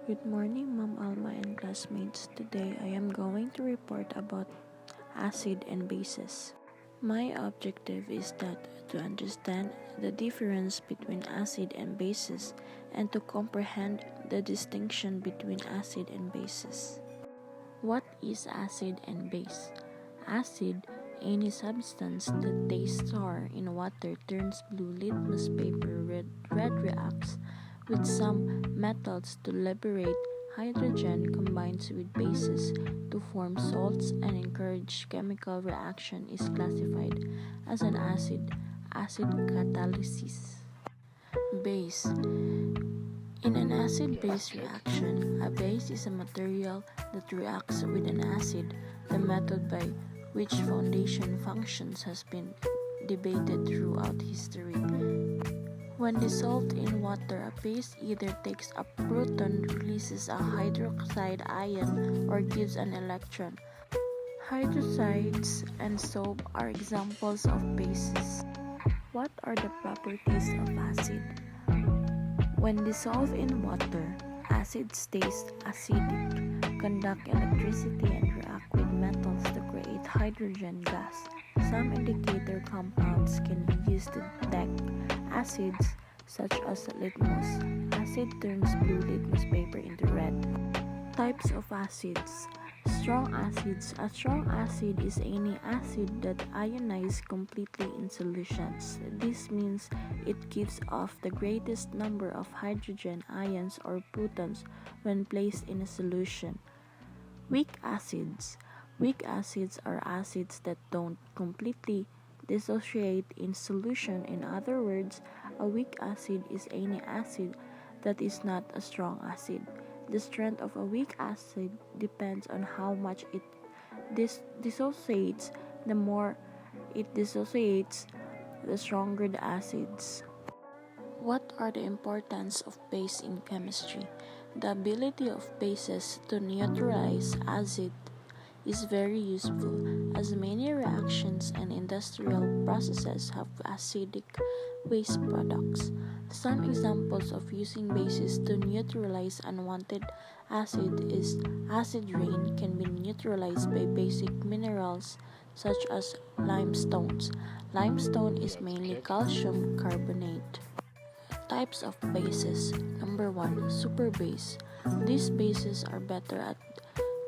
Good morning, Ma'am Alma and classmates. Today I am going to report about acid and bases. My objective is to understand the difference between acid and bases and to comprehend the distinction between acid and bases. What is acid and base? Acid, any substance that tastes sour in water turns blue litmus paper red reacts with some metals to liberate hydrogen, combines with bases to form salts and encourage chemical reaction is classified as an acid catalysis. Base. In an acid-base reaction, a base is a material that reacts with an acid. The method by which foundation functions has been debated throughout history. When dissolved in water, a base either takes a proton, releases a hydroxide ion, or gives an electron. Hydroxides and soap are examples of bases. What are the properties of acid? When dissolved in water, acids taste acidic, conduct electricity and react with metals to create hydrogen gas. Some indicator compounds can be used to detect acids such as litmus. Acid turns blue litmus paper into red. Types of acids. Strong acids. A strong acid is any acid that ionizes completely in solutions. This means it gives off the greatest number of hydrogen ions or protons when placed in a solution. Weak acids. Weak acids are acids that don't completely dissociate in solution. In other words, a weak acid is any acid that is not a strong acid. The strength of a weak acid depends on how much it dissociates. The more it dissociates, the stronger the acids. What are the importance of base in chemistry? The ability of bases to neutralize acid is very useful, as many reactions and industrial processes have acidic waste products. Some examples of using bases to neutralize unwanted acid is acid rain can be neutralized by basic minerals such as limestones. Limestone is mainly calcium carbonate. Types of bases. Number 1. Superbase. These bases are better at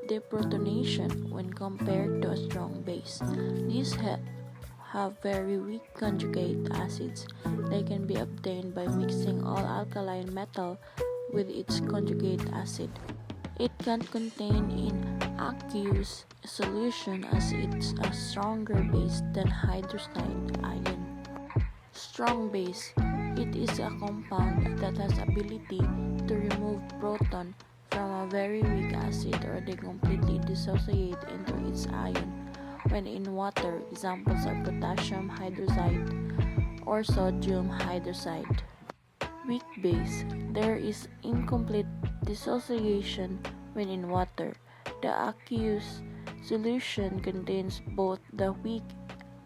deprotonation when compared to a strong base. These have very weak conjugate acids. They can be obtained by mixing all alkaline metal with its conjugate acid. It can contain in aqueous solution as it's a stronger base than hydroxide ion. Strong base. It is a compound that has ability to remove proton from a very weak acid, or they completely dissociate into its ion. When in water, examples are potassium hydroxide or sodium hydroxide. Weak base. There is incomplete dissociation when in water. The aqueous solution contains both the weak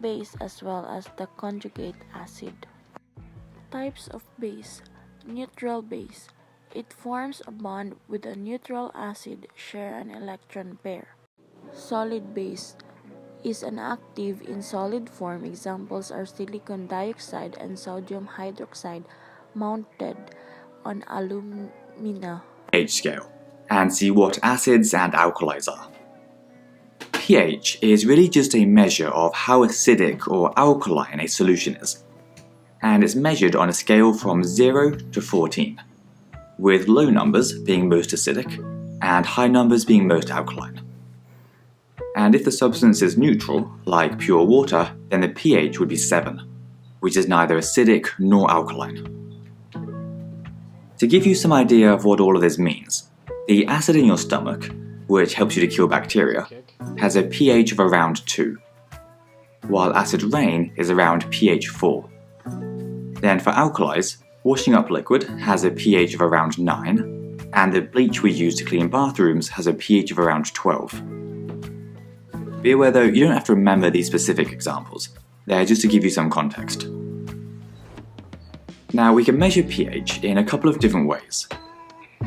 base as well as the conjugate acid. Types of base. Neutral base. It forms a bond with a neutral acid, share an electron pair. Solid base is an active in solid form. Examples are silicon dioxide and sodium hydroxide mounted on alumina. pH scale and see what acids and alkalis are. pH is really just a measure of how acidic or alkaline a solution is, and it's measured on a scale from 0 to 14, with low numbers being most acidic and high numbers being most alkaline. And if the substance is neutral, like pure water, then the pH would be 7, which is neither acidic nor alkaline. To give you some idea of what all of this means, the acid in your stomach, which helps you to kill bacteria, has a pH of around 2, while acid rain is around pH 4. Then for alkalis, washing up liquid has a pH of around 9, and the bleach we use to clean bathrooms has a pH of around 12. Be aware though, you don't have to remember these specific examples, they're just to give you some context. Now we can measure pH in a couple of different ways.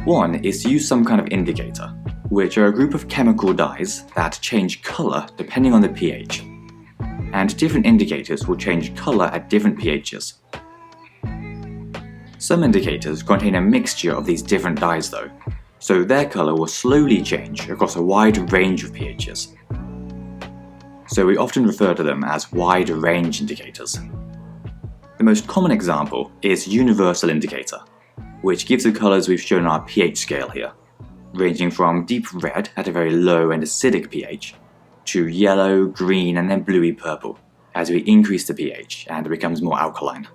One is to use some kind of indicator, which are a group of chemical dyes that change colour depending on the pH. And different indicators will change colour at different pHs. Some indicators contain a mixture of these different dyes though, so their colour will slowly change across a wide range of pHs. So we often refer to them as wide range indicators. The most common example is universal indicator, which gives the colours we've shown on our pH scale here, ranging from deep red at a very low and acidic pH, to yellow, green and then bluey purple as we increase the pH and it becomes more alkaline.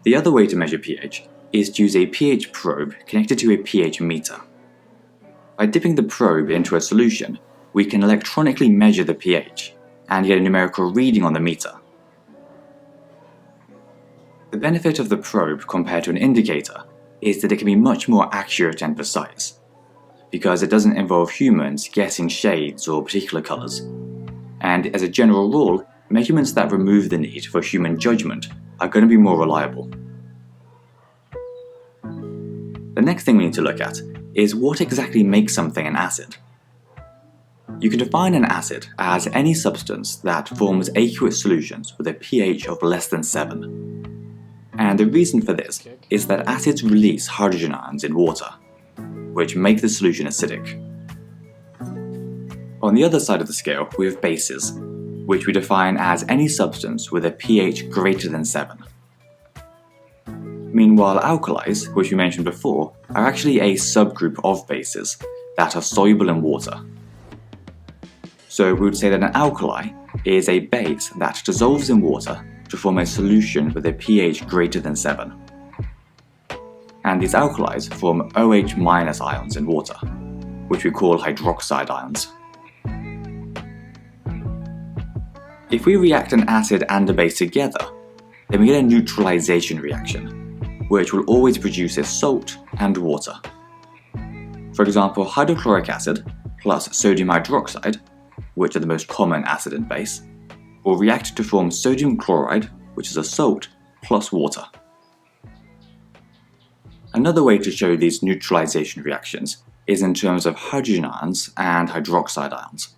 The other way to measure pH is to use a pH probe connected to a pH meter. By dipping the probe into a solution, we can electronically measure the pH and get a numerical reading on the meter. The benefit of the probe compared to an indicator is that it can be much more accurate and precise, because it doesn't involve humans guessing shades or particular colours. And as a general rule, measurements that remove the need for human judgment are going to be more reliable. The next thing we need to look at is what exactly makes something an acid. You can define an acid as any substance that forms aqueous solutions with a pH of less than 7. And the reason for this is that acids release hydrogen ions in water, which make the solution acidic. On the other side of the scale, we have bases, which we define as any substance with a pH greater than 7. Meanwhile, alkalis, which we mentioned before, are actually a subgroup of bases that are soluble in water. So we would say that an alkali is a base that dissolves in water to form a solution with a pH greater than 7. And these alkalis form OH- ions in water, which we call hydroxide ions. If we react an acid and a base together, then we get a neutralization reaction, which will always produce a salt and water. For example, hydrochloric acid plus sodium hydroxide, which are the most common acid and base, will react to form sodium chloride, which is a salt, plus water. Another way to show these neutralization reactions is in terms of hydrogen ions and hydroxide ions,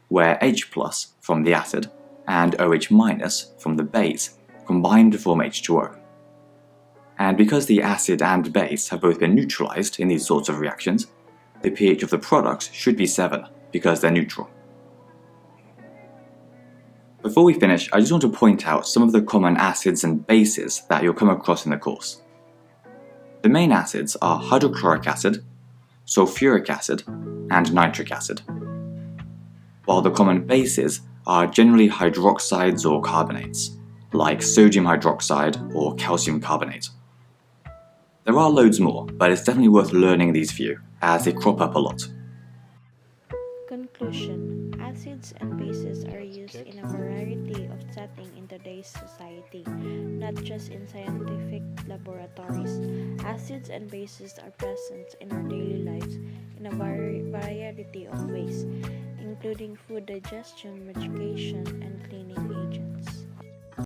where H+ from the acid and OH- from the base combine to form H2O. And because the acid and base have both been neutralized in these sorts of reactions, the pH of the products should be 7 because they're neutral. Before we finish, I just want to point out some of the common acids and bases that you'll come across in the course. The main acids are hydrochloric acid, sulfuric acid, and nitric acid, while the common bases are generally hydroxides or carbonates, like sodium hydroxide or calcium carbonate. There are loads more, but it's definitely worth learning these few, as they crop up a lot. Conclusion: acids and bases are used in a variety of settings in today's society, not just in scientific laboratories. Acids and bases are present in our daily lives in a variety of ways, including food digestion, medication, and cleaning agents.